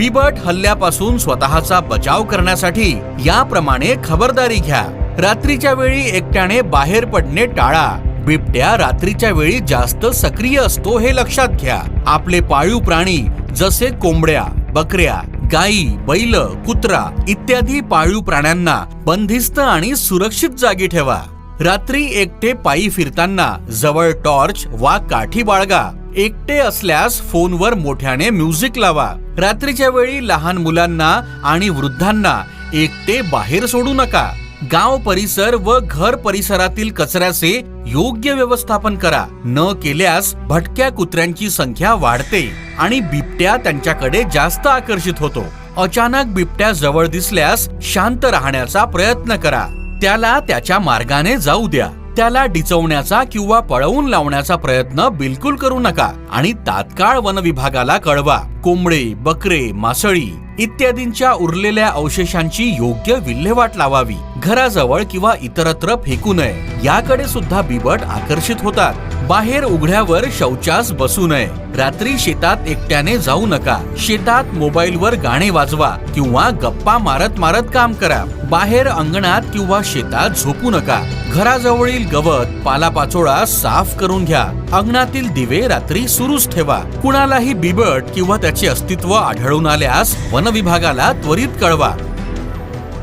बिबट हल्ल्यापासून स्वतःचा बचाव करण्यासाठी याप्रमाणे खबरदारी घ्या. रात्रीच्या वेळी एकट्याने बाहेर पडणे टाळा. बिबट्या रात्रीच्या वेळी जास्त सक्रिय असतो हे लक्षात घ्या. आपले पाळीव प्राणी जसे कोंबड्या, बकऱ्या, गायी, बैल, कुत्रा इत्यादी पाळीव प्राण्यांना बंदिस्त आणि सुरक्षित जागी ठेवा. रात्री एकटे पायी फिरताना जवळ टॉर्च वा काठी बाळगा. एकटे असल्यास फोनवर मोठ्याने म्युझिक लावा. रात्रीच्या वेळी लहान मुलांना आणि वृद्धांना एकटे बाहेर सोडू नका. गाव परिसर व घर परिसरातील कचऱ्याचे योग्य व्यवस्थापन करा. न केल्यास भटक्या कुत्र्यांची संख्या वाढते आणि बिबट्या त्यांच्याकडे जास्त आकर्षित होतो. अचानक बिबट्या जवळ दिसल्यास शांत राहण्याचा प्रयत्न करा. त्याला त्याच्या मार्गाने जाऊ द्या. त्याला डिचवण्याचा किंवा पळवून लावण्याचा प्रयत्न बिलकुल करू नका आणि तात्काळ वन विभागाला कळवा. कोंबडे, बकरे, मासळी इत्यादींच्या उरलेल्या अवशेषांची योग्य विल्हेवाट लावावी. घराजवळ किंवा इतरत्र फेकू नये. याकडे सुद्धा बिबट आकर्षित होतात. बाहेर उघड्यावर शौचास बसू नये. रात्री शेतात एकट्याने जाऊ नका. शेतात मोबाईलवर गाणे वाजवा किंवा गप्पा मारत मारत काम करा. बाहेर अंगणात किंवा शेतात झोपू नका. घराजवळील गवत, पालापाचोळा साफ करून घ्या. अंगणातील दिवे रात्री सुरूच ठेवा. कुणालाही बिबट किंवा त्याचे अस्तित्व आढळून आल्यास वन विभागाला त्वरित कळवा.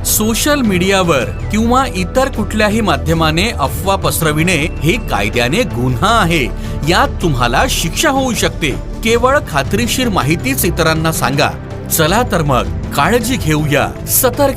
सोशल मीडियावर किंवा इतर कुठल्याही माध्यमाने अफवा पसरविणे हे कायद्याने गुन्हा आहे. यात तुम्हाला शिक्षा होऊ शकते. केवळ खात्रीशीर माहितीच इतरांना सांगा. चला तर मग काळजी घेऊया, सतर्क